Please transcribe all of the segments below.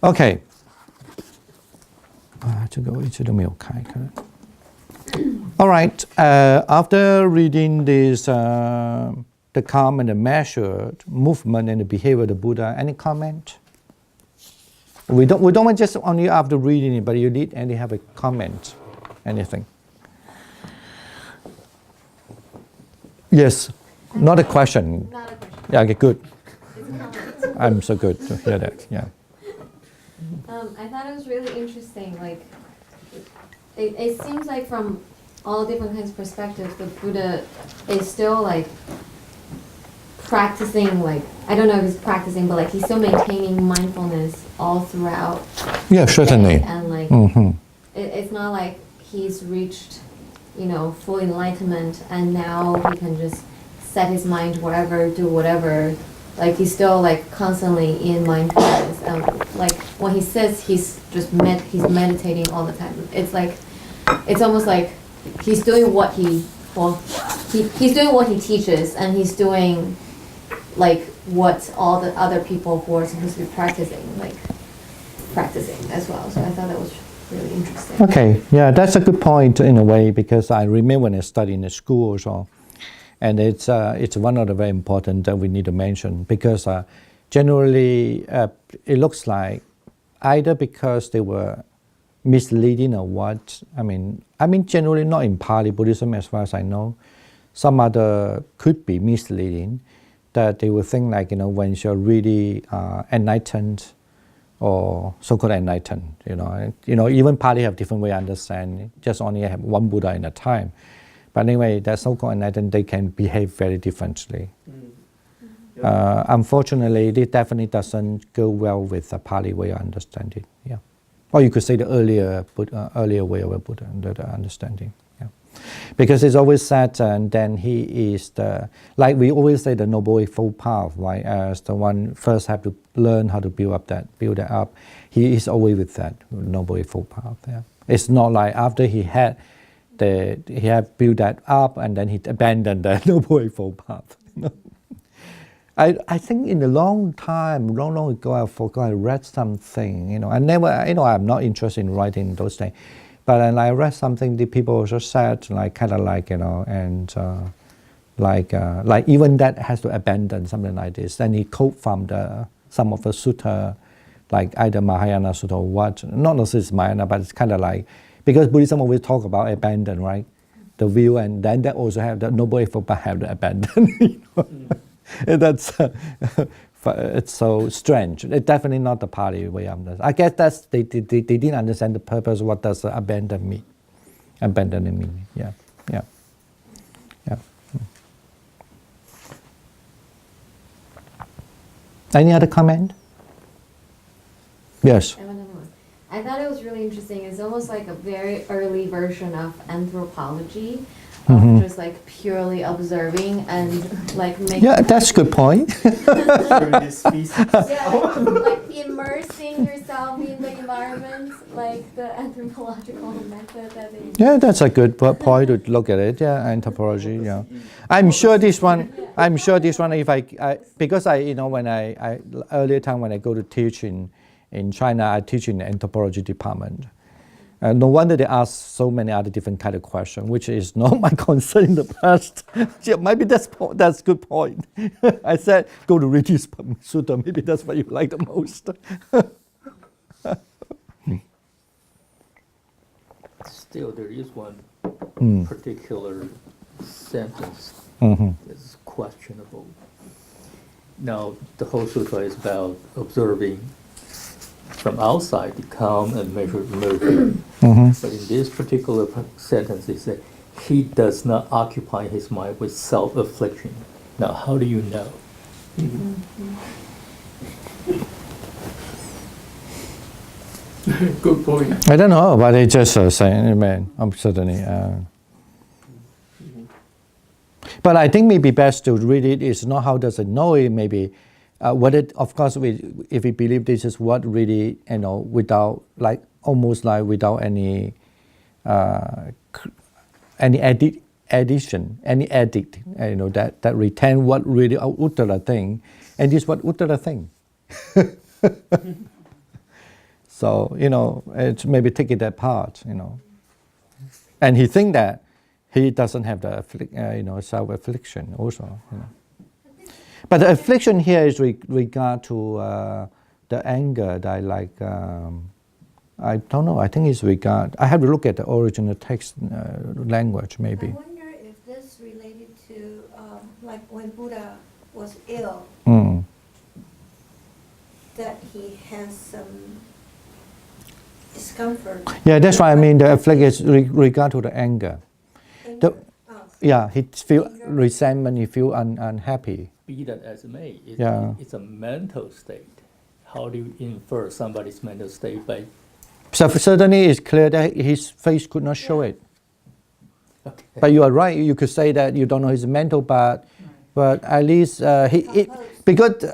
OK， 这个我一直都没有开。All right. After reading this, the calm and the measured movement and the behavior of the Buddha, any comment? We don't want just only after reading it, but you need any have a comment, anything. Yes, not a question. Not a question. Yeah, okay, good. It's a comment. I'm so good to hear that. Yeah. I thought it was really interesting. Like, it seems like from all different kinds of perspectives, the Buddha is still like practicing. Like, I don't know if he's practicing, but like he's still maintaining mindfulness all throughout. Yeah, certainly. And like, it's not like he's reached, full enlightenment, and now he can just set his mind wherever, do whatever. Like he's still like constantly in mindfulness, and like when he says he's just he's meditating all the time. It's like, it's almost like he's doing what he's doing what he teaches, and he's doing like what all the other people who are supposed to be practicing as well. So I thought that was really interesting. Okay, yeah, that's a good point in a way, because I remember when I studied in the school also. And it's one of the very important that we need to mention, because generally it looks like either because they were misleading or what. I mean generally not in Pali Buddhism as far as I know. Some other could be misleading, that they would think like, when you're really enlightened or so-called enlightened, even Pali have different way of understanding. Just only have one Buddha in a time. But anyway, that so-called enlightened, they can behave very differently. Unfortunately, it definitely doesn't go well with the Pali way of understanding. Yeah, or you could say the earlier way of a Buddha, the understanding. Yeah, because it's always said, and then he is like we always say, the Noble Eightfold Path, right? As the one first have to learn how to build that up. He is always with that Noble Eightfold Path. Yeah, it's not like after he had built that up and then he abandoned the Noble Eightfold Path. I think in a long ago, I forgot, I read something. I never, I'm not interested in writing those things, but then I read something the people also said, like kind of like, and like even that has to abandon something like this. Then he quote from some of the sutta, like either Mahayana Sutta or what, not necessarily Mahayana, but it's kind of like. Because Buddhism always talk about abandon, right? The view, and then that also have the Noble Eightfold Path have the abandon. And that's it's so strange. It's definitely not the Pali way of understanding. I guess they didn't understand the purpose. What does abandon mean? Abandoning meaning. Yeah. Any other comment? Yes. I thought it was really interesting. It's almost like a very early version of anthropology, just like purely observing and like making. Yeah, that's a good point. Like immersing yourself in the environment, like the anthropological method that they. Yeah, that's a good point to look at it. Yeah, anthropology. Yeah, I'm sure this one. If I because when I earlier time when I go to teach in China, I teach in the anthropology department. No wonder they ask so many other different kind of questions, which is not my concern in the past. Yeah, maybe that's a good point. I said, go to read this sutta. Maybe that's what you like the most. Still, there is one particular sentence that's questionable. Now, the whole sutta is about observing from outside the calm and measured movement. But in this particular sentence, it said, he does not occupy his mind with self-affliction. Now, how do you know? Good point. I don't know, but they just saying, man, I'm certainly. But I think maybe best to read it is not how does it know it, maybe. What it, of course, if we believe this is what really, without like almost like without any addition, any edit, that retain what really Uttara thing, and this what Uttara thing. So, it's maybe take it apart, And he think that he doesn't have the, self-affliction also, But the affliction here is regard to the anger that I don't know, I think it's regard, I have to look at the original text language maybe. I wonder if this related to, like when Buddha was ill, that he has some discomfort. Yeah, that's why I mean the affliction is regard to the anger. He feel resentment, he feel unhappy. Be that as it may, it's a mental state. How do you infer somebody's mental state by? So certainly it's clear that his face could not show it. Okay. But you are right. You could say that you don't know his mental, but at least because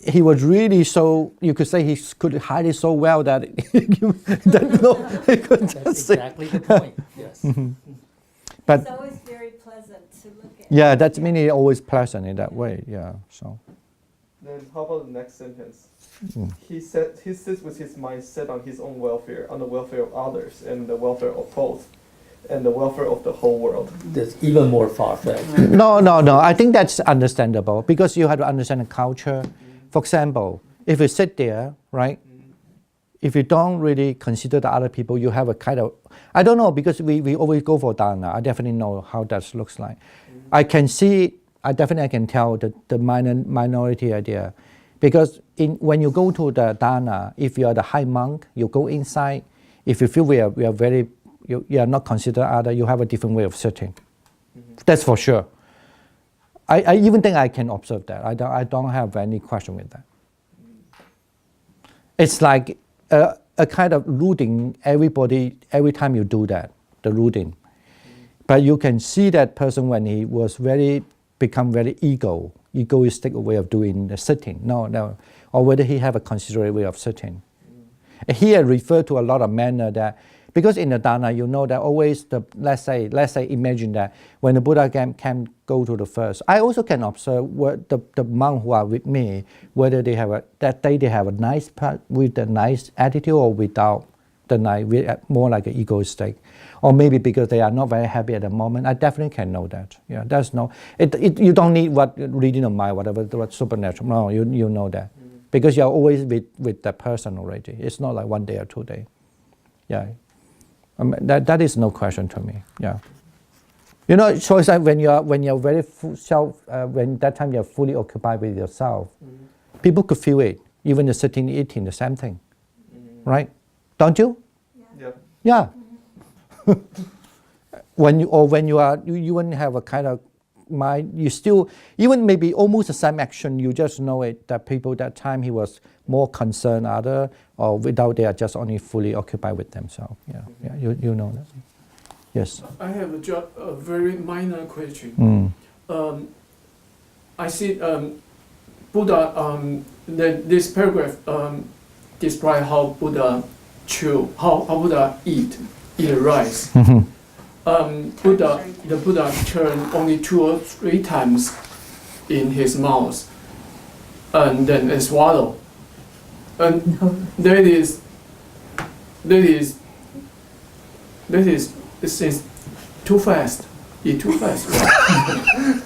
he was really so. You could say he could hide it so well that he could That's just exactly the point. Yes. But It's always very pleasant to look at. yeah, that's meaning always pleasant in that way. Yeah. So. Then how about the next sentence? He sits with his mind set on his own welfare, on the welfare of others, and the welfare of both, and the welfare of the whole world. That's even more far-fetched. No. I think that's understandable because you have to understand the culture. For example, if you sit there, right? If you don't really consider the other people, you have a kind of, I don't know, because we always go for dana. I definitely know how that looks like. I can see, I can tell the minority idea. Because when you go to the dana, if you are the high monk, you go inside. If you feel we are very, you are not considered other, you have a different way of sitting. That's for sure. I even think I can observe that. I don't have any question with that. It's like a kind of rooting everybody every time you do that, the rooting. But you can see that person when he was become very egoistic way of doing the sitting. No. Or whether he have a considerate way of sitting. Here refer to a lot of manner that, because in the dana, you know that always let's say imagine that when the Buddha can go to the first, I also can observe what the monk who are with me, whether they have a nice part with a nice attitude or without the nice, more like an egoistic. Or maybe because they are not very happy at the moment, I definitely can know that. Yeah, there's no, you don't need reading of mind, what supernatural. No, you know that. Because you're always with that person already. It's not like 1 day or 2 days. Yeah. That is no question to me. Yeah. So it's like when you're very when that time you're fully occupied with yourself, people could feel it. Even the sitting, eating, the same thing. Right? Don't you? Yeah. When you wouldn't have a kind of mind, you still, even maybe almost the same action, you just know it, that people that time he was more concerned other, or without they are just only fully occupied with themselves. Yeah, you know that. Yes. I have a very minor question. I see Buddha, this paragraph describe how Buddha chew, how Buddha eat rice. The Buddha turned only 2 or 3 times in his mouth, and then swallow. And that is too fast. Eat too fast. Right?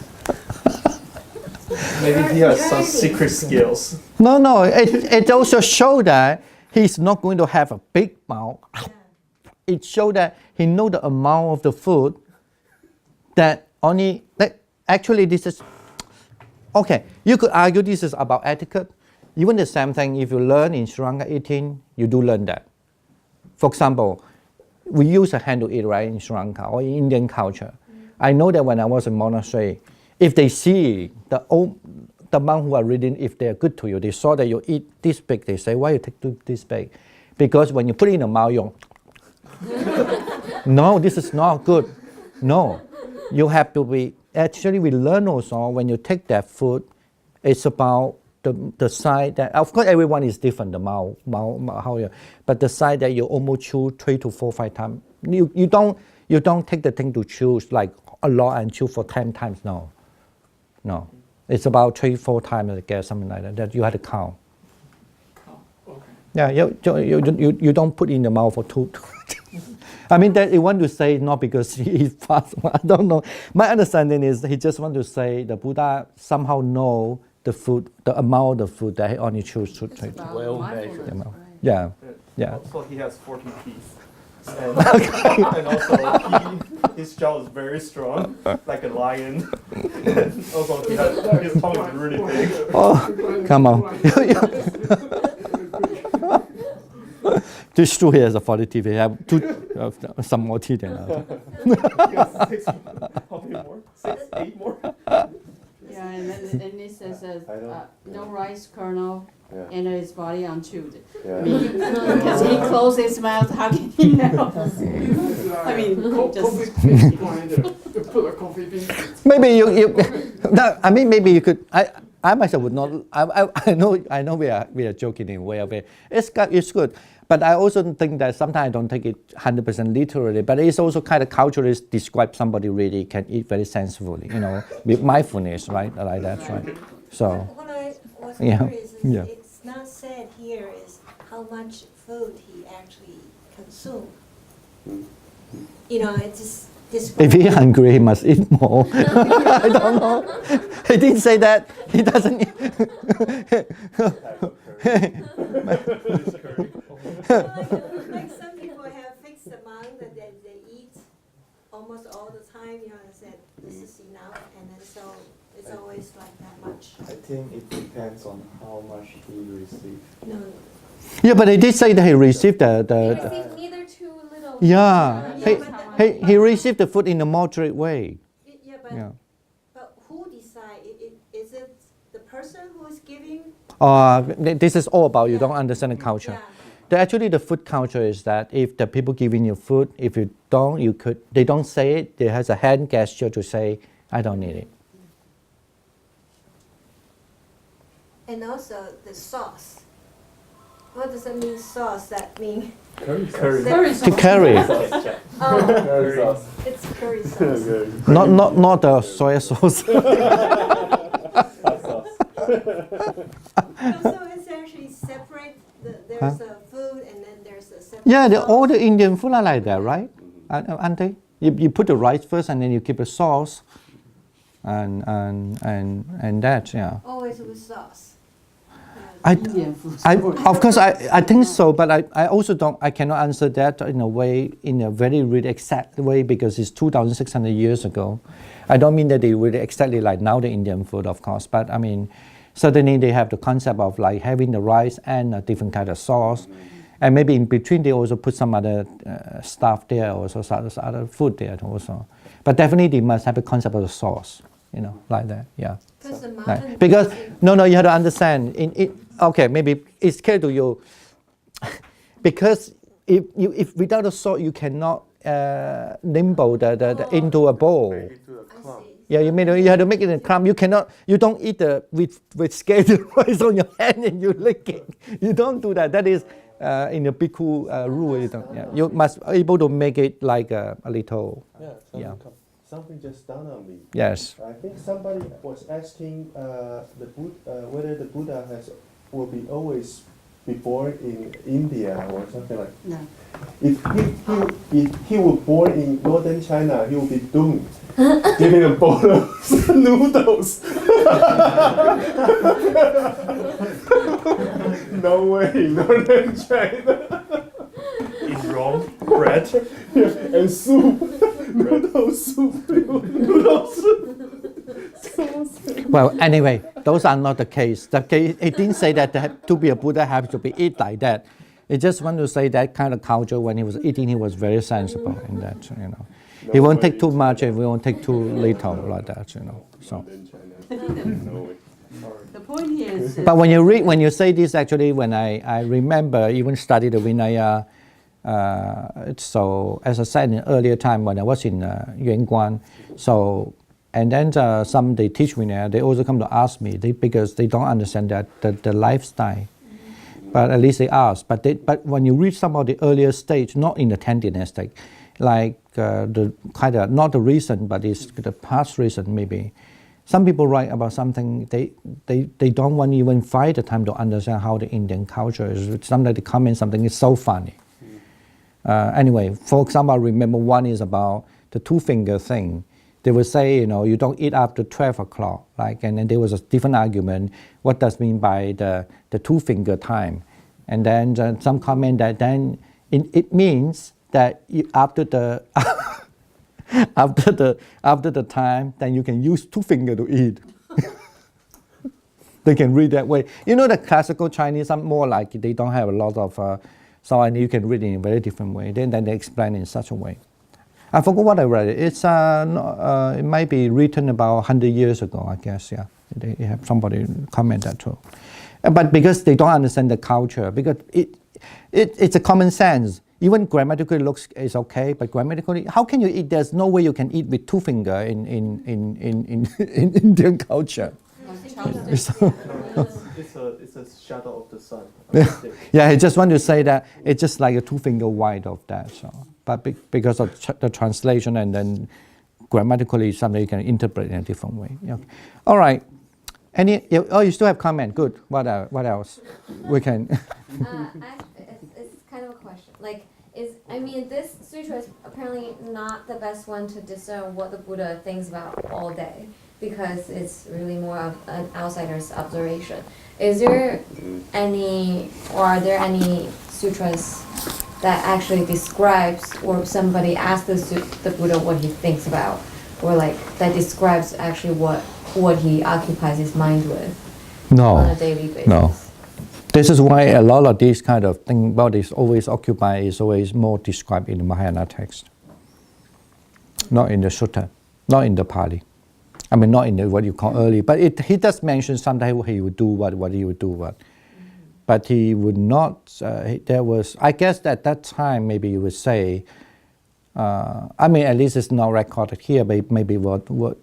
Maybe he has some secret skills. No. It also shows that he's not going to have a big mouth. It shows that he knows the amount of the food that actually this is, okay, you could argue this is about etiquette. Even the same thing, if you learn in Sri Lanka eating, you do learn that. For example, we use a hand to eat, right, in Sri Lanka or in Indian culture. I know that when I was in monastery, if they see the monk who are reading, if they are good to you, they saw that you eat this big, they say, why you take this big? Because when you put it in the mouth, you no, this is not good. No, you have to be, actually we learn also when you take that food, it's about the side that, of course everyone is different, the mouth how you, but the side that you almost chew 3 to 4, 5 times. You don't take the thing to chew like a lot and chew for 10 times, no. It's about 3, 4 times, I guess, something like that you have to count. Okay. Yeah, you don't put in the mouth for two. I mean, that he want to say not because he is fast. I don't know. My understanding is he just want to say the Buddha somehow know the food, the amount of food that he only choose to take. Well measured. Yeah, yeah. Also, he has 14 teeth. And, and also, his jaw is very strong, like a lion. And also, his tongue is really big. Oh, come on. This is true, he has a 40 teeth. He have some more teeth than others. He has 6, how many more? 6, 8 more? Yeah, and then and it says no rice kernel enter his body unchewed. I mean, because he closed his mouth, how can he know? I mean, just Put a coffee bean. Maybe you no, I mean, maybe you could. I myself would not. I know we are joking in a way of it. It's good, but I also think that sometimes I don't take it 100% literally. But it's also kind of culturally describe somebody really can eat very sensibly, with mindfulness, right, like that, right? So What I was Yeah. curious is Yeah. it's not said here is how much food he actually consumed. It's just if described. he's hungry, he must eat more. I don't know. He didn't say that. He doesn't. Like some people have fixed amount that they eat almost all the time, said this is enough, and then so it's always like that much. I think it depends on how much he received. No, Yeah, but he did say that he received He the received neither too little. yeah. Yeah, He received the food in a moderate way. yeah, Yeah. but who decide? Is it the person who is giving? This is all about you Yeah. don't understand the culture. Yeah. Actually, the food culture is that if the people giving you food, if you don't, they don't say it. There has a hand gesture to say, I don't need it. And also the sauce. What does that mean? Sauce? That mean? Curry Curry To carry, Oh, Curry sauce. it's curry sauce. not the soy sauce. Hot sauce. So it's actually separate. There's a food and then there's a separate. Yeah, sauce. all the Indian food are like that, right? Aren't they? You put the rice first, and then you keep the sauce, and that, yeah. Always with sauce. Indian food. Of course, I think so, but I also don't. I cannot answer that in a very really exact way because it's 2,600 years ago. I don't mean that they really exactly like now the Indian food, of course, but I mean, certainly they have the concept of like having the rice and a different kind of sauce, and maybe in between they also put some other stuff there, also some other food there also. But definitely they must have a concept of the sauce, like that, yeah. Because the Right. modern Because cuisine- you have to understand. Okay, maybe it's clear to you. Because if without the salt you cannot nimble the into a bowl. Into a I clump. see. Yeah, you have to make it in crumb. You don't eat with scalded rice on your hand and you lick it. You don't do that. That is in the bhikkhu rule. You must able to make it like a little. Yeah, something just dawned on me. Yes. I think somebody was asking whether the Buddha will be always be born in India or something like. No. If he were born in northern China, he would be doomed, giving a bowl of noodles. No way, northern China. In Rome, bread. And soup, noodle soup, noodle soup. Well, anyway, those are not the case. The case it didn't say that to be a Buddha have to be eat like that. It just want to say that kind of culture when he was eating, he was very sensible in that. He won't take too much, and we won't take too little like that. So. Northern China. No way. The point here is. But when you say this, actually, when I remember even study the Vinaya. So as I said in earlier time when I was in Yuanguan, and then they teach Vinaya, they also come to ask me because they don't understand that the lifestyle. But at least they ask. But when you reach some of the earlier stage, not in the 10th dynastic, like the kind of not the recent, but it's the past recent maybe. some people write about something, they don't want to even find the time to understand how the Indian culture is. Sometimes they comment something, it's so funny. Anyway, for example, I remember one is about the two-finger thing. They would say, you don't eat after 12 o'clock. And then there was a different argument. What does mean by the two-finger time? And then some comment that then it means that after the after the time, then you can use two fingers to eat. They can read that way. The classical Chinese, some more like they don't have a lot of, so you can read it in a very different way. Then they explain it in such a way. I forgot what I read. It's it might be written about 100 years ago, I guess. Yeah, they have somebody comment that too. But because they don't understand the culture, because it's a common sense. Even grammatically looks is okay, but grammatically, how can you eat? There's no way you can eat with two fingers in Indian culture. It's a shadow of the sun. Yeah, I just want to say that it's just like a two-finger wide of that. So, but because of the translation and then grammatically, something you can interpret in a different way. Yeah. All right. You still have comment? Good. What else? We can. It's kind of a question. This sutra is apparently not the best one to discern what the Buddha thinks about all day, because it's really more of an outsider's observation. Is there any, or are there any sutras that actually describes, or somebody asks the Buddha what he thinks about, or that describes actually what he occupies his mind with on a daily basis? No. This is why a lot of these kind of things, what is always occupied, is always more described in the Mahayana text, not in the Sutta, not in the Pali. Not in what you call early, but he does mention sometimes he would do what he would do what. But he would not, there was, I guess at that time, maybe you would say, at least it's not recorded here, but maybe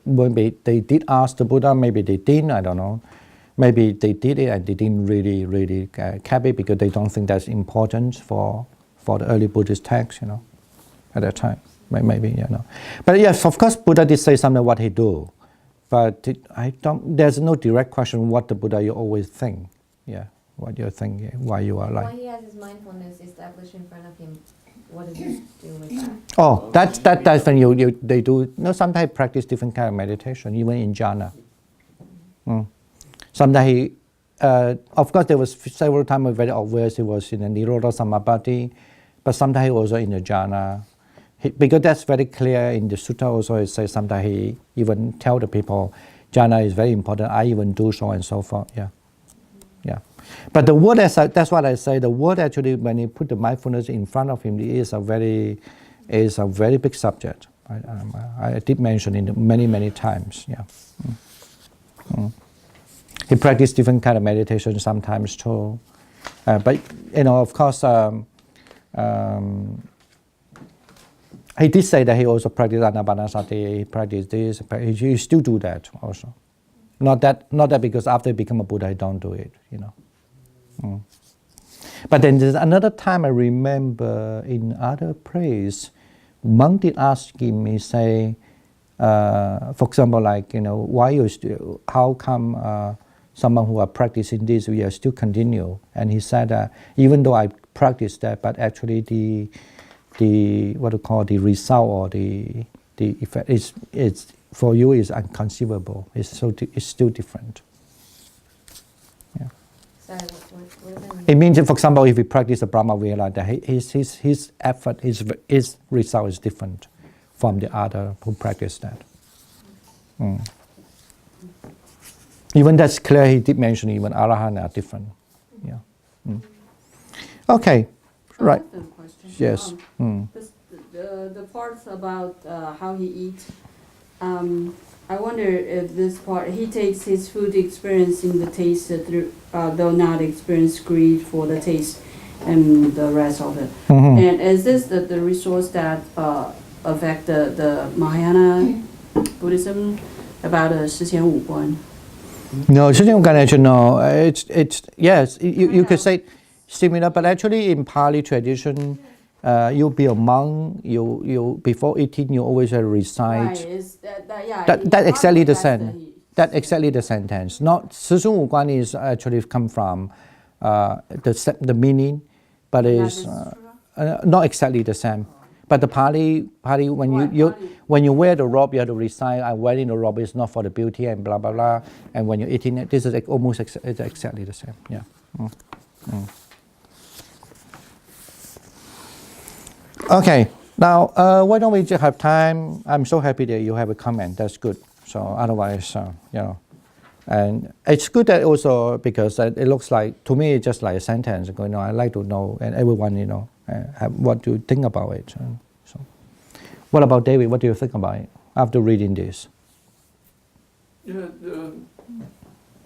maybe they did ask the Buddha, maybe they didn't, I don't know. Maybe they did it and they didn't really cap it because they don't think that's important for the early Buddhist text, at that time. Maybe, But yes, of course, Buddha did say something what he do. But there's no direct question what the Buddha you always think. Yeah, what you're thinking, why you are like. Why he has his mindfulness established in front of him, what does he do with that? Oh, that's when they do, sometimes practice different kind of meditation, even in jhana. Sometimes he, of course there was several times very obvious he was in a Nirodha Samapatti, but sometimes he also in the jhana. Because that's very clear in the sutta also, it says sometimes he even tell the people, jhana is very important, I even do so and so forth, yeah. But the word, that's what I say, the word actually, when you put the mindfulness in front of him, is a very big subject. I did mention it many times, yeah. He practiced different kind of meditation sometimes too. But, of course, he did say that he also practiced anapanasati, he practiced this, but he still do that also. Not that because after he become a Buddha, he don't do it, But then there's another time I remember in other place, monk did ask him, he say, for example, why you still, how come someone who are practicing this, we are still continue? And he said, even though I practice that, but actually the what you call the result or the effect is for you is inconceivable. It's still different. Yeah. Sorry, what does that mean? It means, for example, if we practice the Brahma Vihara, that his effort, his result is different from the other who practice that. Even that's clear. He did mention even Arahant are different. Yeah. Okay. Right. I have a question. Yes. The parts about how he eats, I wonder if this part, he takes his food experience in the taste through, though not experience greed for the taste and the rest of it. And is this the resource that affect the Mahayana Buddhism about 十前五观? No, 十前五观 no. It's yes. You could say similar, but actually in Pali tradition, you be a monk. You before eating, you always recite. Right, that's exactly the same. That exactly the sentence. Not 十孙五观 is actually come from the meaning, but is not exactly the same. But the Pali when you wear the robe, you have to recite, I'm wearing the robe is not for the beauty and blah blah blah. And when you're eating it, this is almost exactly the same. Yeah. Okay. Now, why don't we just have time? I'm so happy that you have a comment. That's good. So otherwise, and it's good that also because it looks like, to me, it's just like a sentence. I like to know, and everyone, what do you think about it? So, what about David? What do you think about it after reading this? Yeah,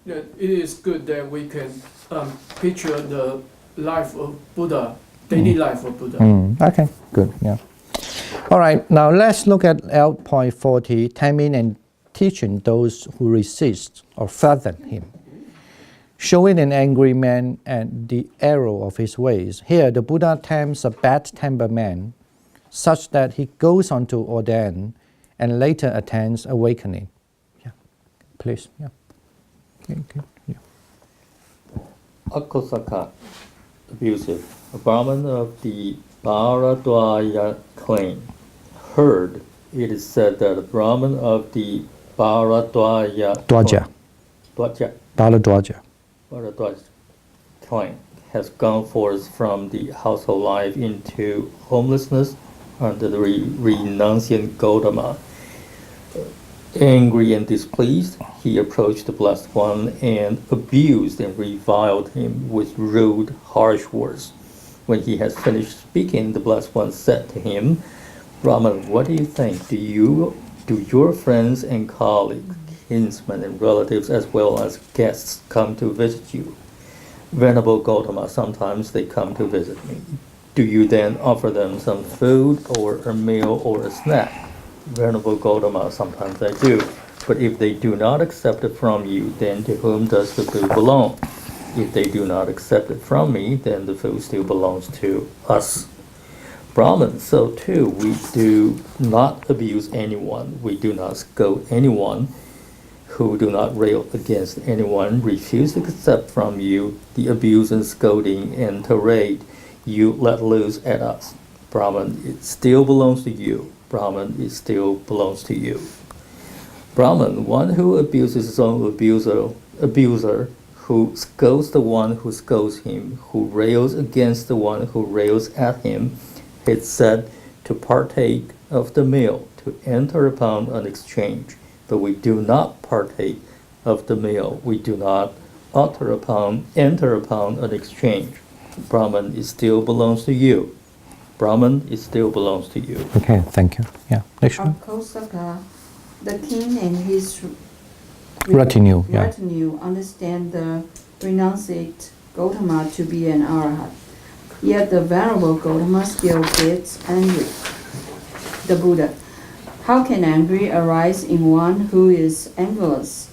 it is good that we can picture the life of Buddha, daily life of Buddha. Okay, good. Yeah. All right. Now let's look at L.40, taming and teaching those who resist or threaten him, showing an angry man and the error of his ways. Here, the Buddha tames a bad-tempered man such that he goes on to ordain and later attains awakening. Yeah, please. Yeah. Okay. Yeah. Akosaka, abusive. A Brahmin of the Bharadwaja clan heard it is said that a Brahmin of the Bharadwaja clan has gone forth from the household life into homelessness under the renunciant Gautama. Angry and displeased, he approached the Blessed One and abused and reviled him with rude, harsh words. When he had finished speaking, the Blessed One said to him, Brahman, what do you think? Do your friends and colleagues, kinsmen and relatives, as well as guests, come to visit you? Venerable Gautama, sometimes they come to visit me. Do you then offer them some food or a meal or a snack? Venerable Gautama, sometimes I do. But if they do not accept it from you, then to whom does the food belong? If they do not accept it from me, then the food still belongs to us. Brahman, so too, we do not abuse anyone. We do not scold anyone. Who do not rail against anyone, refuse to accept from you the abuse and scolding and tirade you let loose at us. Brahman, it still belongs to you. Brahman, it still belongs to you. Brahman, one who abuses his own abuser, who scolds the one who scolds him, who rails against the one who rails at him, is said to partake of the meal, to enter upon an exchange. But we do not partake of the meal. We do not enter upon an exchange. Brahman, it still belongs to you. Brahman, it still belongs to you. Okay, thank you. Yeah, next one. Akosaka, the king and his Retinue, yeah. retinue understand the renunciate Gautama to be an arhat. Yet the venerable Gautama still gets angry. The Buddha. How can anger arise in one who is angerless?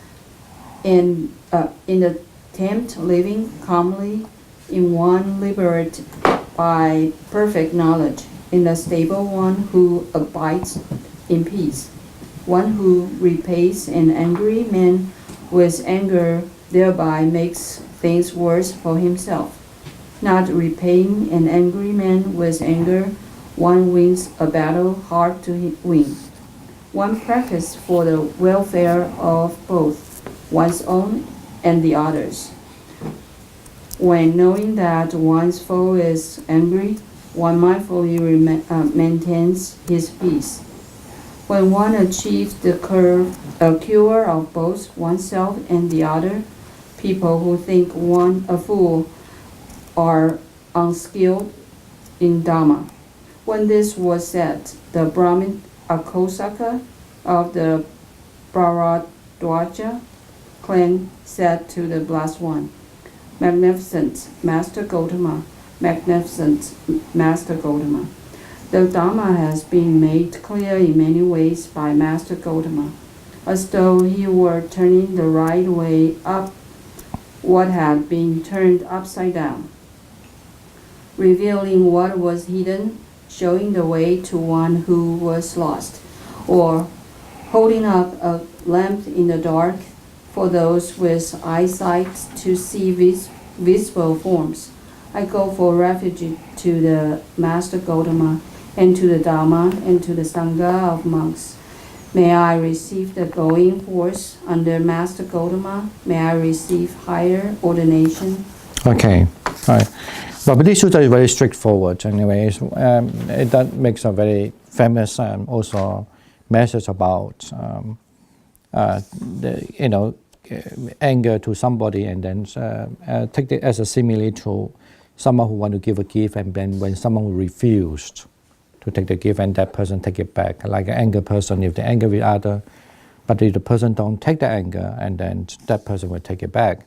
In the tempt living calmly, in one liberated by perfect knowledge, in the stable one who abides in peace, one who repays an angry man with anger, thereby makes things worse for himself. Not repaying an angry man with anger, one wins a battle hard to win. One practice for the welfare of both one's own and the others. When knowing that one's foe is angry, one mindfully maintains his peace. When one achieves the cure of both oneself and the other, people who think one a fool are unskilled in Dhamma. When this was said, the Brahmin Akosaka of the Bharadwaja clan said to the Blessed One, Magnificent Master Gautama, magnificent Master Gautama. The Dhamma has been made clear in many ways by Master Gautama, as though he were turning the right way up what had been turned upside down, revealing what was hidden, showing the way to one who was lost, or holding up a lamp in the dark, for those with eyesight to see visible forms. I go for refuge to the Master Gautama and to the Dharma and to the Sangha of monks. May I receive the going force under Master Gautama. May I receive higher ordination. Okay, right. But Buddhist Sutta is very straightforward. Anyways, that makes a very famous also message about anger to somebody, and then take it as a simile to someone who want to give a gift, and then when someone refused to take the gift, and that person take it back, like an anger person, if they anger with other, but if the person don't take the anger, and then that person will take it back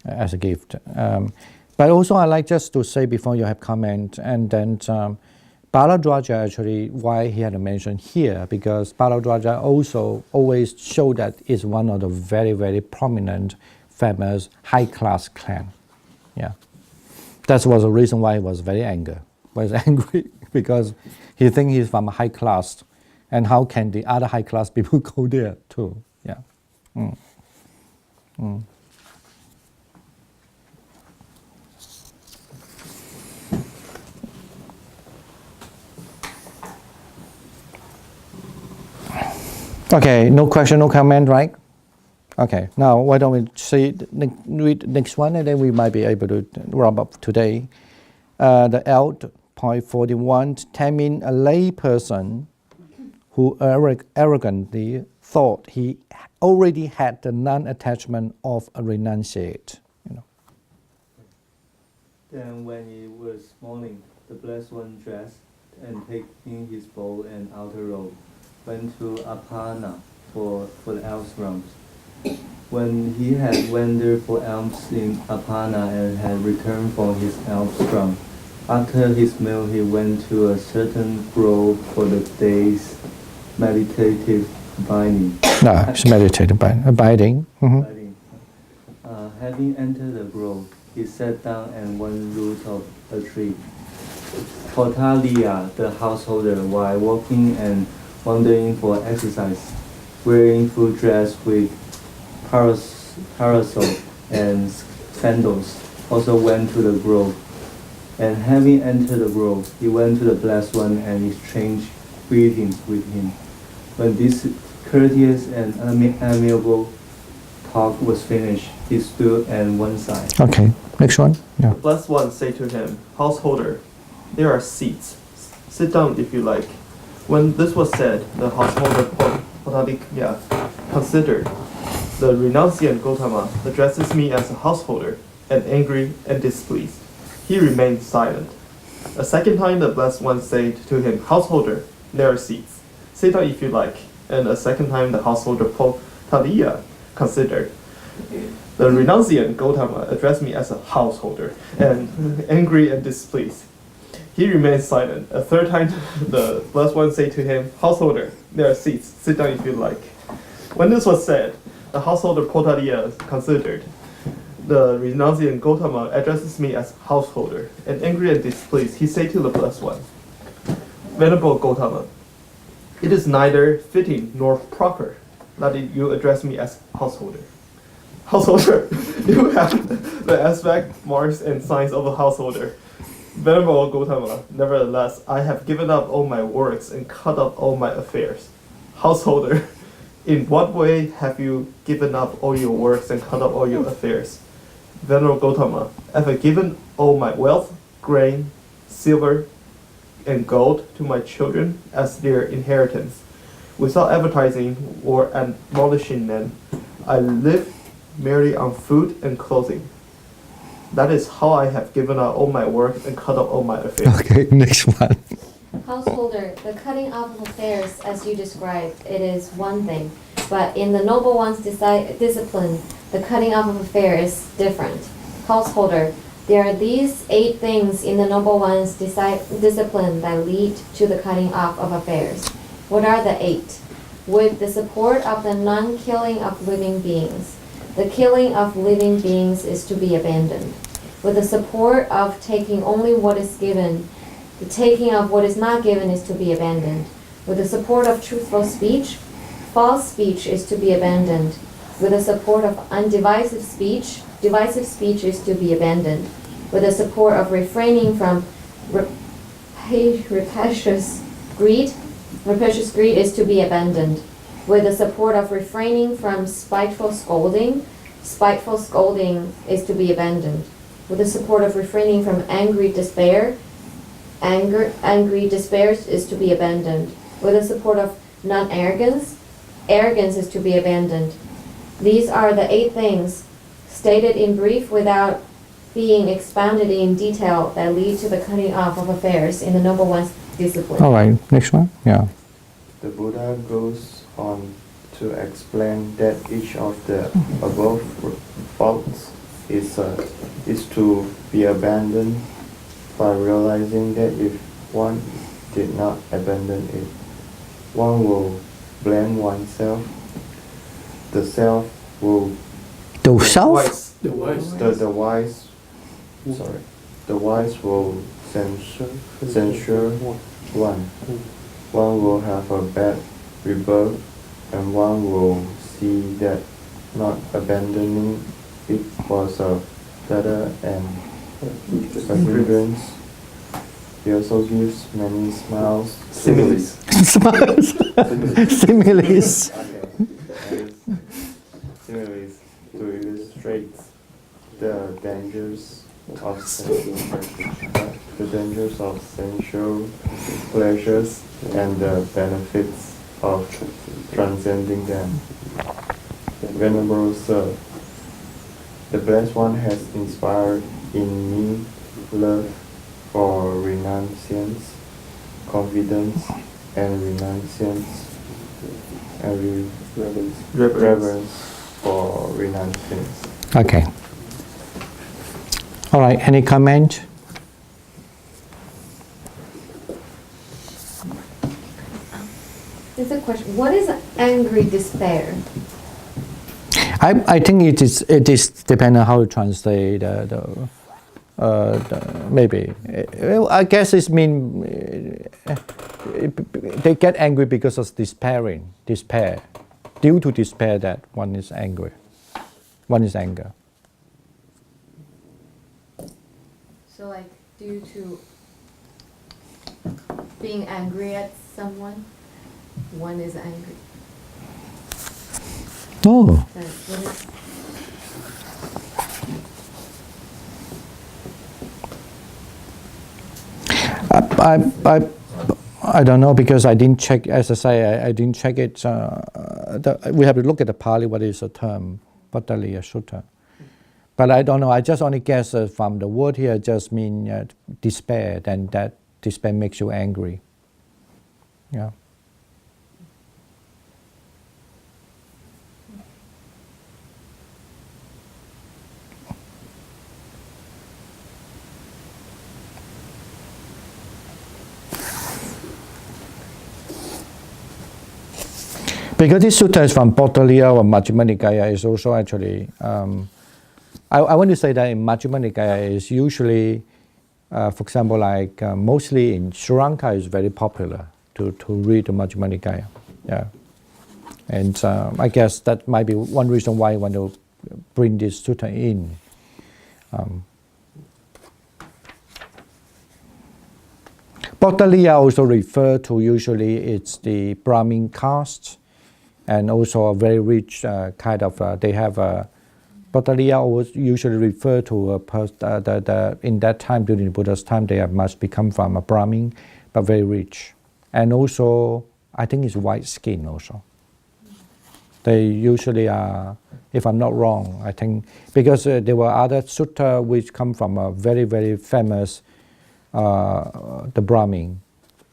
as a gift. But also I like just to say before you have comment, and then Bharadwaja actually, why he had to mention here, because Bharadwaja also always showed that is one of the very, very prominent, famous, high-class clan. Yeah. That was the reason why he was very angry, because he thinks he's from a high class, and how can the other high class people go there too? Yeah. Okay, no question, no comment, right? Okay, now why don't we read the next one, and then we might be able to wrap up today. The L.41, taming a lay person who arrogantly thought he already had the non-attachment of a renunciate. Then when it was morning, the Blessed One dressed and taking his bow and outer robe, went to Apana for the alms rounds. When he had wandered for alms in Apana and had returned from his alms round, after his meal he went to a certain grove for the day's meditative abiding. No, it's meditative abiding. Abiding. Having entered the grove, he sat down at one root of a tree. Potaliya, the householder, while walking and wandering for exercise, wearing full dress with parasol and sandals, also went to the grove. And having entered the grove, he went to the Blessed One and exchanged greetings with him. When this courteous and amiable talk was finished, he stood at one side. Okay, next one. Yeah. The Blessed One said to him, "Householder, there are seats. Sit down if you like." When this was said, the householder Potaliya considered. The renunciant Gautama addresses me as a householder, and angry and displeased. He remained silent. A second time the Blessed One said to him, "Householder, there are seats. Sit down if you like." And a second time the householder Potaliya considered. The renunciant Gautama addressed me as a householder, and angry and displeased. He remained silent. A third time the Blessed One said to him, "Householder, there are seats. Sit down if you like." When this was said, the householder Potaliya considered. The renunciant Gautama addresses me as householder, and angry and displeased, he said to the Blessed One, "Venerable Gautama, it is neither fitting nor proper that you address me as householder. Householder, you have the aspect, marks, and signs of a householder. Venerable Gautama, nevertheless, I have given up all my works and cut up all my affairs. Householder, in what way have you given up all your works and cut up all your affairs? Venerable Gautama, I have given all my wealth, grain, silver, and gold to my children as their inheritance. Without advertising or admonishing them, I live merely on food and clothing. That is how I have given up all my work and cut up all my affairs." Okay, next one. Householder, the cutting off of affairs, as you described, it is one thing. But in the Noble One's discipline, the cutting off of affairs is different. Householder, there are these 8 things in the Noble One's discipline that lead to the cutting off of affairs. What are the 8? With the support of the non-killing of living beings, the killing of living beings is to be abandoned. With the support of taking only what is given, the taking of what is not given is to be abandoned. With the support of truthful speech, false speech is to be abandoned. With the support of undivisive speech, divisive speech is to be abandoned. With the support of refraining from rapacious greed is to be abandoned. With the support of refraining from spiteful scolding is to be abandoned. With the support of refraining from angry despair is to be abandoned. With the support of non-arrogance, arrogance is to be abandoned. These are the 8 things, stated in brief without being expounded in detail, that lead to the cutting off of affairs in the Noble One's discipline. All right, next one. Yeah. The Buddha goes on to explain that each of the above faults is to be abandoned by realizing that if one did not abandon it, one will blame oneself. The self will. The self? The wise. The wise will censure one. One will have a bad rebirth, and one will see that not abandoning it was a better and a hindrance. He also gives many smiles. Similes. Smiles. Similes. Similes to illustrate the dangers of sensual pleasures and the benefits of transcending them. Venerable Sir, the Blessed One has inspired in me love for renunciance, confidence and renunciance, and reverence for renunciance. Okay. All right, any comment? There's a question. What is angry despair? I think it is depending on how you translate maybe. I guess it means they get angry because of despair. Due to despair that one is angry. One is anger. So like due to being angry at someone, one is angry. Oh. What is, I don't know because I didn't check. As I say, I didn't check it. We have to look at the Pali. What is the term? Pataliya Sutta. But I don't know. I just only guess from the word here. Just mean despair. Then that despair makes you angry. Yeah. Because this sutta is from Pautaliya or Majjhima Nikaya, is also actually, I want to say that in Majjhima Nikaya is usually, for example, like mostly in Sri Lanka is very popular to read the Majjhima Nikaya. Yeah. And I guess that might be one reason why I want to bring this sutta in. Pautaliya also refer to usually it's the Brahmin caste. And also a very rich kind of, they have Pautaliya always usually refer to a person, in that time, during the Buddha's time, they must become from a Brahmin, but very rich. And also, I think it's white skin also. They usually are, if I'm not wrong, I think, because there were other sutta which come from a very, very famous, the Brahmin.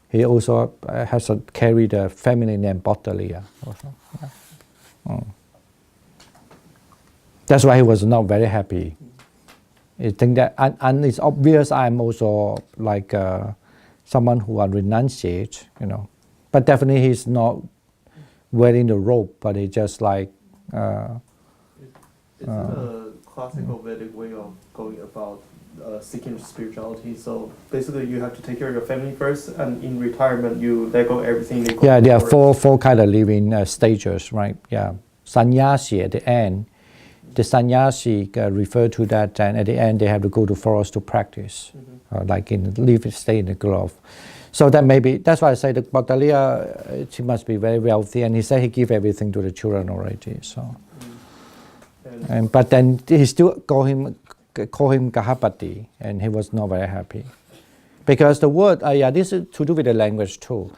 He also has carried a family name Pautaliya also. Yeah. That's why he was not very happy. I think that, and it's obvious I'm also like someone who are renunciate, you know. But definitely he's not wearing the robe, but he just like. It's a classical Vedic way of going about seeking spirituality. So basically, you have to take care of your family first, and in retirement, you let go everything. Yeah, there are four kind of living stages, right? Yeah. sannyasi at the end. The sannyasi refer to that, and at the end they have to go to forest to practice, stay in the grove. So that's why I say the Bhattacharya, he must be very wealthy, and he said he gave everything to the children already. So, but then he still call him Gahapati, and he was not very happy, because the word this is to do with the language too,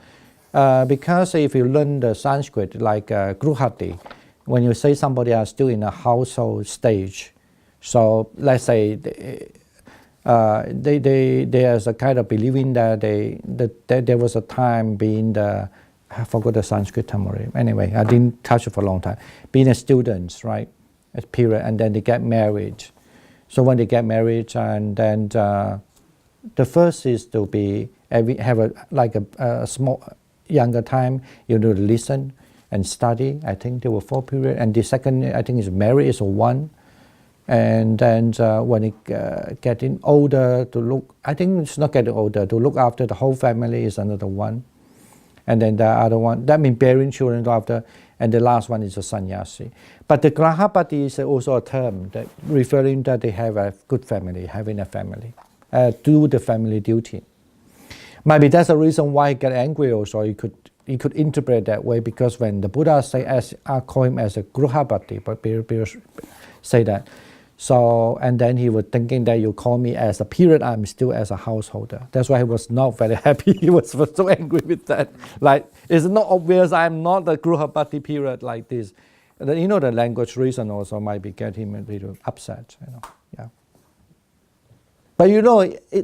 because if you learn the Sanskrit like Gruhati, when you say somebody are still in a household stage, so let's say there's a kind of believing that there was a time being I forgot the Sanskrit term already. Anyway, I didn't touch it for a long time. Being a student, right, a period, and then they get married. So when they get married, and then the first is to have a small younger time. You know, to listen and study. I think there were 4 periods, and the second I think is marriage is 1. And then when it getting older, to look, I think it's not getting older, to look after the whole family is another 1. And then the other one, that means bearing children after, and the last one is a sannyasi. But the Grahapati is also a term that referring that they have a good family, having a family, do the family duty. Maybe that's the reason why he got angry also. He could interpret that way, because when the Buddha call him as a Grahapati, but say that. So, and then he was thinking that you call me as a period, I'm still as a householder. That's why he was not very happy. He was so angry with that. Like, it's not obvious I'm not the Grahapati period like this. The language reason also might be get him a little upset. Yeah. But it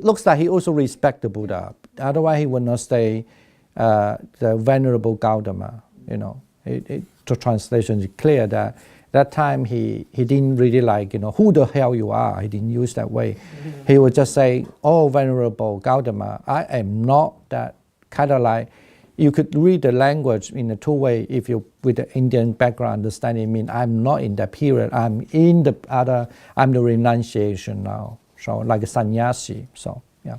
looks like he also respects the Buddha. Otherwise, he would not say the Venerable Gautama. The translation is clear that time he didn't really like, who the hell you are. He didn't use that way. He would just say, oh, Venerable Gautama, I am not that kind of like, you could read the language in a 2 way. If you, with the Indian background understanding, mean I'm not in that period. I'm in the other, I'm the renunciation now. So like a sannyasi, so yeah.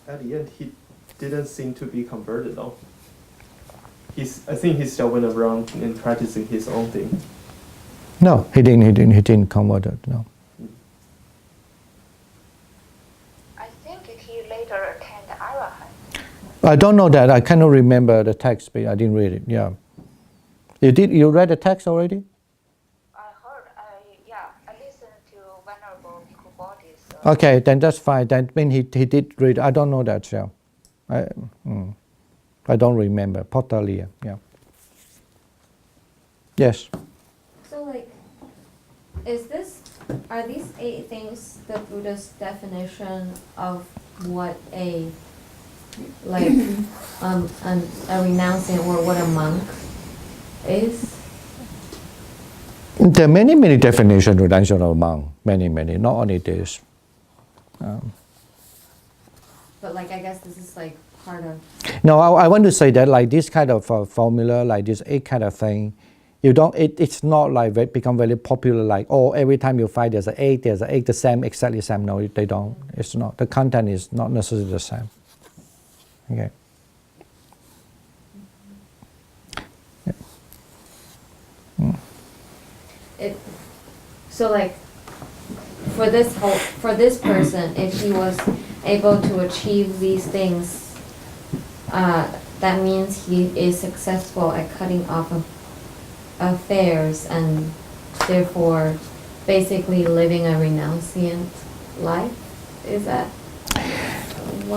At the end, he didn't seem to be converted though. I think he still went around and practicing his own thing. No, he didn't convert it, no. I think he later attained Arahant. I don't know that. I cannot remember the text, but I didn't read it, yeah. You read the text already? I listened to Venerable Bhikkhu Bodhi's. Okay, then that's fine. That means he did read. I don't know that, yeah. I don't remember. Potaliya, yeah. Yes. So are these 8 things the Buddha's definition of what a renouncing or what a monk is? There are many definitions of renunciation of a monk. Many, not only this. But I guess this is part of. No, I want to say that this kind of formula, this 8 kind of thing, it's not become very popular. Every time you find there's an 8, the same, exactly same. No, they don't. It's not. The content is not necessarily the same. Okay. Yeah. So for this person, if he was able to achieve these things, that means he is successful at cutting off affairs and therefore basically living a renunciant life. Is that?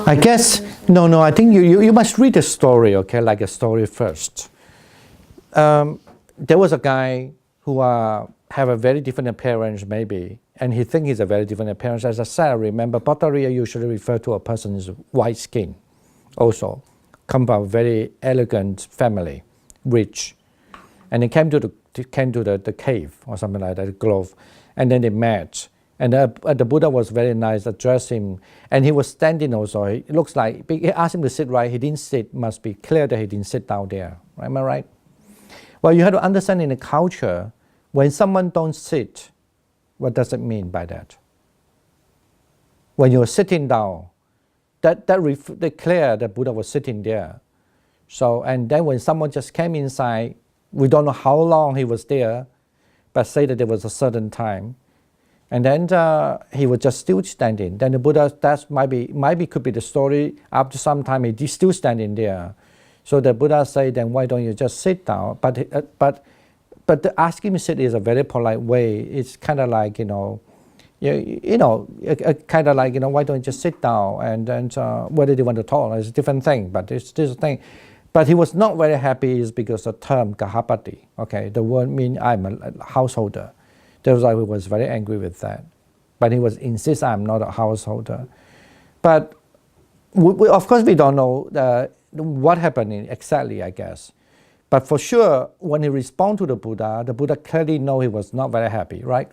I guess no. I think you must read the story, okay, like a story first. There was a guy who have a very different appearance, maybe, and he thinks he's a very different appearance. As I said, remember, Bhattacharya usually refer to a person's white skin, also come from a very elegant family, rich, and they came to the cave or something like that, the grove, and then they met. And the Buddha was very nice, addressed him, and he was standing also. It looks like, he asked him to sit right, he didn't sit, must be clear that he didn't sit down there, right? Am I right? Well, you have to understand in the culture, when someone don't sit, what does it mean by that? When you're sitting down, that clear that Buddha was sitting there. So, and then when someone just came inside, we don't know how long he was there, but say that there was a certain time. And then he was just still standing. Then the Buddha, that might be could be the story. After some time, he's still standing there. So the Buddha said, then why don't you just sit down? But the asking me to sit is a very polite way. It's kind of like, kind of like, why don't you just sit down? And then whether they want to talk is a different thing. But it's this thing. But he was not very happy is because the term Gahapati. Okay, the word means I'm a householder. That's why he was very angry with that. But he was insist I'm not a householder. But of course we don't know what happened exactly, I guess. But for sure, when he responded to the Buddha clearly know he was not very happy, right?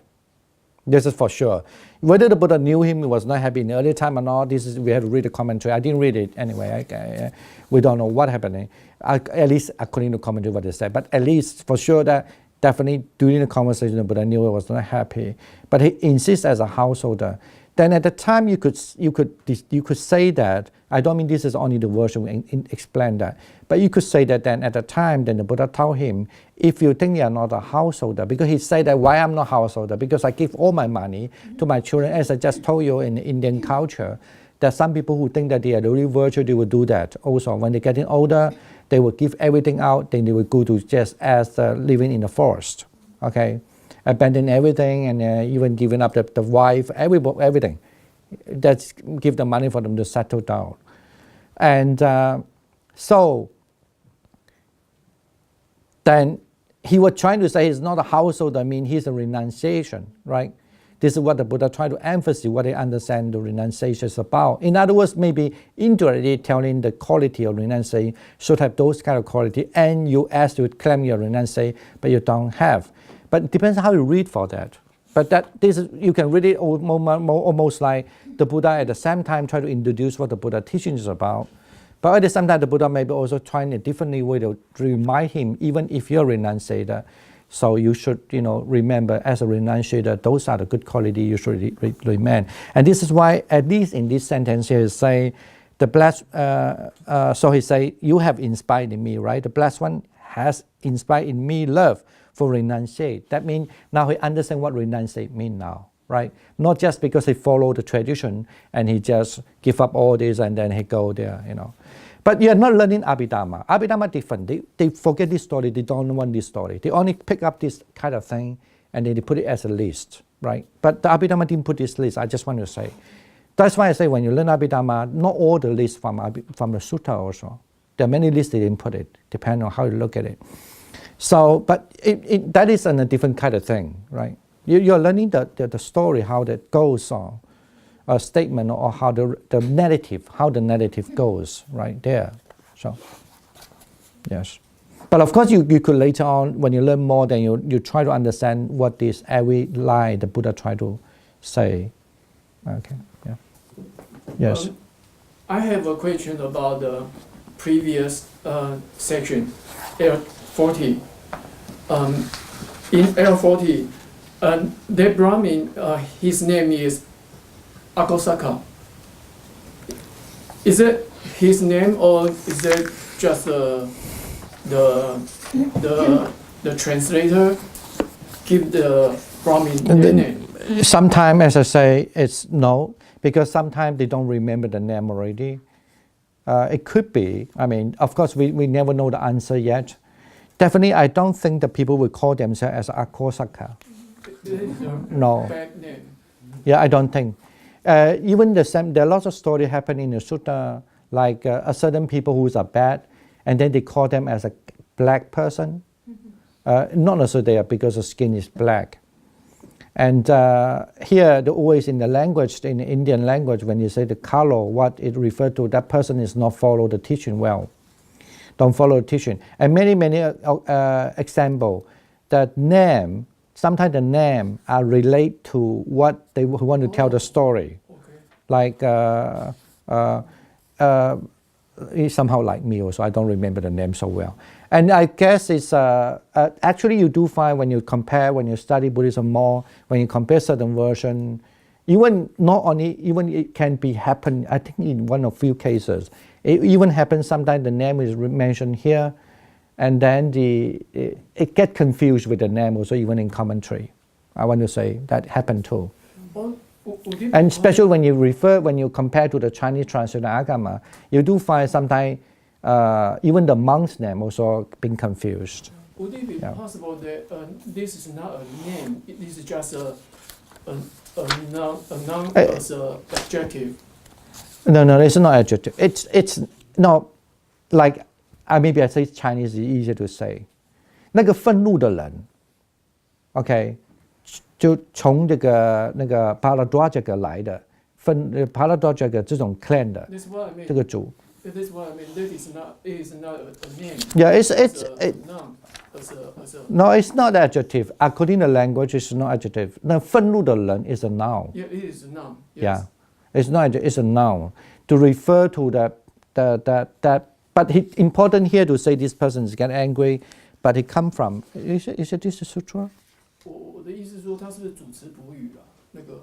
This is for sure. Whether the Buddha knew him, he was not happy in the early time or not, we have to read the commentary. I didn't read it anyway. We don't know what happened. At least according to commentary what they said. But at least for sure that definitely during the conversation the Buddha knew he was not happy. But he insists as a householder. Then at the time you could say that, I don't mean this is only the version we explain that, but you could say that then at the time then the Buddha told him, if you think you are not a householder, because he said that why I'm not a householder, because I give all my money to my children, as I just told you in Indian culture, there are some people who think that they are really virtuous, they will do that also. When they're getting older, they will give everything out, then they will go to just as living in the forest, okay? Abandon everything and even giving up the wife, everything. That's give the money for them to settle down. And so then he was trying to say he's not a householder, I mean he's a renunciation, right? This is what the Buddha tried to emphasize, what they understand the renunciation is about. In other words, maybe indirectly telling the quality of renunciation should have those kind of quality, and you ask to claim your renunciation, but you don't have. But it depends on how you read for that. But you can read it almost like the Buddha at the same time try to introduce what the Buddha teaching is about. But at the same time, the Buddha may be also trying a different way to remind him, even if you're a renunciator, so you should, remember as a renunciator, those are the good quality you should remain. And this is why, at least in this sentence here, he say, the blessed. So he say, you have inspired in me, right? The blessed one has inspired in me love for renunciate. That means now he understands what renunciate means now, right? Not just because he followed the tradition and he just give up all this and then he go there, But you are not learning Abhidhamma. Abhidhamma different. They forget this story. They don't want this story. They only pick up this kind of thing and then they put it as a list, right? But the Abhidhamma didn't put this list. I just want to say. That's why I say when you learn Abhidhamma, not all the lists from the Sutta also. There are many lists they didn't put it, depending on how you look at it. So, but that is a different kind of thing, right? You're learning the story, how that goes on, a statement or how the narrative goes right there. So, yes. But of course, you could later on, when you learn more, then you try to understand what this every line the Buddha tried to say. Okay, yeah. Yes. I have a question about the previous section, L.40. In L.40, that Brahmin, his name is Akosaka. Is it his name or is it just the translator give the Brahmin the name? Sometimes, as I say, it's no, because sometimes they don't remember the name already. It could be. I mean, of course, we never know the answer yet. Definitely, I don't think that people will call themselves as Akosaka. No. Bad name. Yeah, I don't think. Even the same, there are lots of stories happening in the sutta, like a certain people who are bad, and then they call them as a black person. Not necessarily they are because the skin is black. And here, always in the language, in the Indian language, when you say the color, what it refers to, that person is not follow the teaching well. Don't follow the teaching. And many example, that name, sometimes the name are relate to what they want to tell the story. Okay. Like, he's somehow like me also, I don't remember the name so well. And I guess it's, actually you do find when you study Buddhism more, when you compare certain version, Even not only, even it can be happen, I think in one of few cases, it even happens sometimes the name is mentioned here, and then it get confused with the name also even in commentary. I want to say that happened too. And especially when you compare to the Chinese translation Agama, you do find sometimes even the monk's name also being confused. Would it be possible that this is not a name, this is just a noun as an adjective? No, it's not adjective. It's no, like maybe I say Chinese is easier to say. 那个愤怒的人 ，OK， 就从那个 Bharadwaja 来的，Bharadwaja 这种 clan 的这个族。That's what I mean. That is not. It is not a name. Yeah, it's a noun. No, it's not adjective. According to language, it's not adjective. 那愤怒的人 is a noun. Yeah, it is a noun. Yes. Yeah, it's not. It's a noun to refer to that. But important here to say this person is get angry, but he come from. Is it this sutra? 我的意思是说，它是不是主词补语啊？那个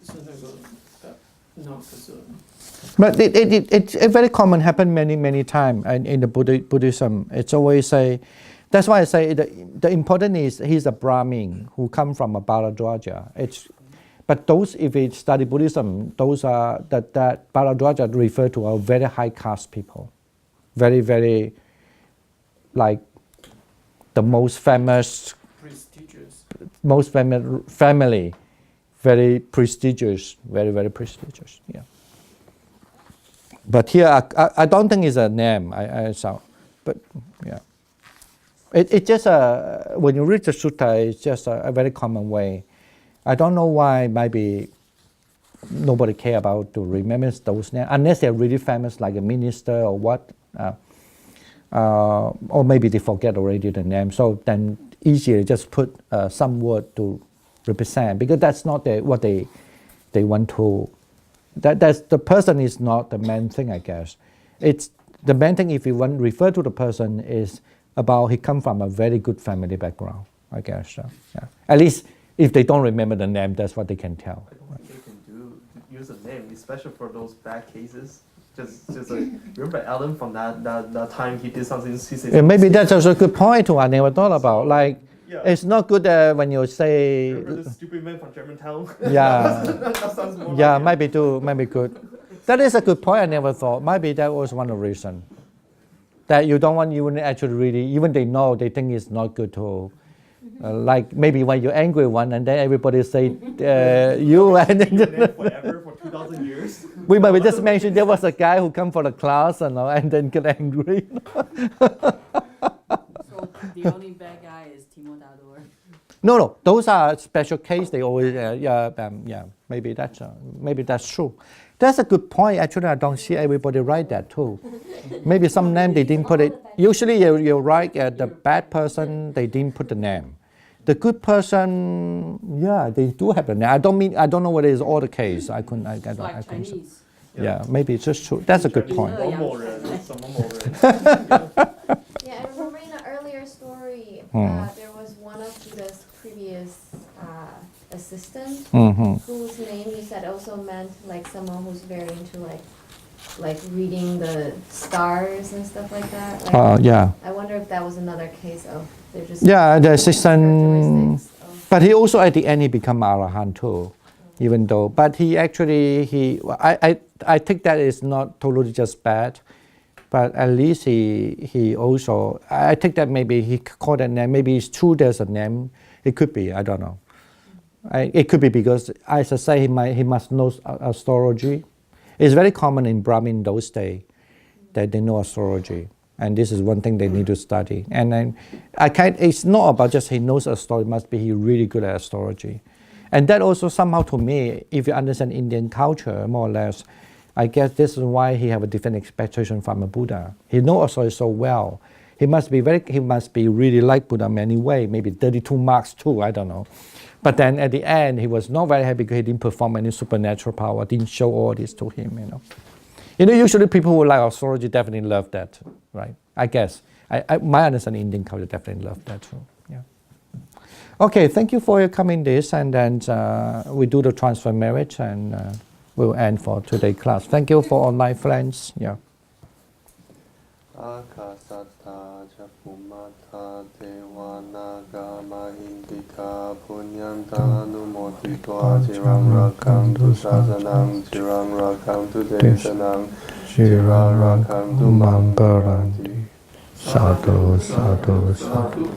是那个noun 是。But it's a very common, happen many times in the Buddhism. It's always say, that's why I say the important is he's a Brahmin who come from a Bharadwaja. But those, if we study Buddhism, those are that Bharadwaja refer to a very high caste people, very like the most famous, prestigious, most famous family, very prestigious, very prestigious. Yeah. But here, I don't think it's a name. But yeah, it just when you read the sutta, it's just a very common way. I don't know why. Maybe nobody care about to remember those names unless they're really famous, like a minister or what, or maybe they forget already the name. So then easier just put some word to represent, because that's not what they want to. That's the person is not the main thing, I guess. It's the main thing, if you want to refer to the person, is about he come from a very good family background, I guess. Yeah. At least if they don't remember the name, that's what they can tell. I don't think they can use a name, especially for those bad cases. Just like, remember Alan from that time he did something. He said, maybe that's also a good point too. I never thought about. Like, it's not good when you say. Remember the stupid man from Germantown? Yeah. That sounds more Yeah, like maybe good. That is a good point. I never thought. Maybe that was one of the reasons. That you don't want even actually really, even they know, they think it's not good to. Like maybe when you're angry one, and then everybody say you and then forever for 2,000 years. We maybe just mentioned there was a guy who come for the class and then get angry. So the only bad guy is Timo Dador. No, those are special case. They always maybe that's true. That's a good point. Actually, I don't see everybody write that too. Maybe some name they didn't put it. Usually you're right. The bad person they didn't put the name. The good person, they do have the name. I don't know whether it's all the case. I couldn't. I don't. Like I couldn't. Chinese. Yeah, maybe it's just true. That's a good point. Yeah, I remember in an earlier story, there was one of Buddha's previous assistant, whose name you said also meant like someone who's very into like reading the stars and stuff like that. Like, I wonder if that was another case of they're just the assistant. But he also at the end he become Arahant too, even though. But he actually I think that is not totally just bad. But at least he also, I think that maybe he called that name, maybe it's true there's a name. It could be, I don't know. It could be because, as I say, he must know astrology. It's very common in Brahmin those days that they know astrology. And this is one thing they need to study. And then it's not about just he knows astrology, it must be he really good at astrology. And that also somehow to me, if you understand Indian culture more or less, I guess this is why he have a different expectation from a Buddha. He knows astrology so well. He must be really like Buddha in many ways, maybe 32 marks too, I don't know. But then at the end, he was not very happy because he didn't perform any supernatural power, didn't show all this to him, usually people who like astrology definitely love that, right? I guess. My understanding Indian culture definitely love that too, yeah. Okay, thank you for your coming this, and then we do the transfer marriage, and we'll end for today's class. Thank you for online friends. Yeah. Akasatta Chapumata Devanaga Mahindika Punyanta Numotitwa Chiram Rakantu Sasanam Chiram Rakantu Desanam Chiram Rakantu Mangaranti Sadhu Sadhu Sadhu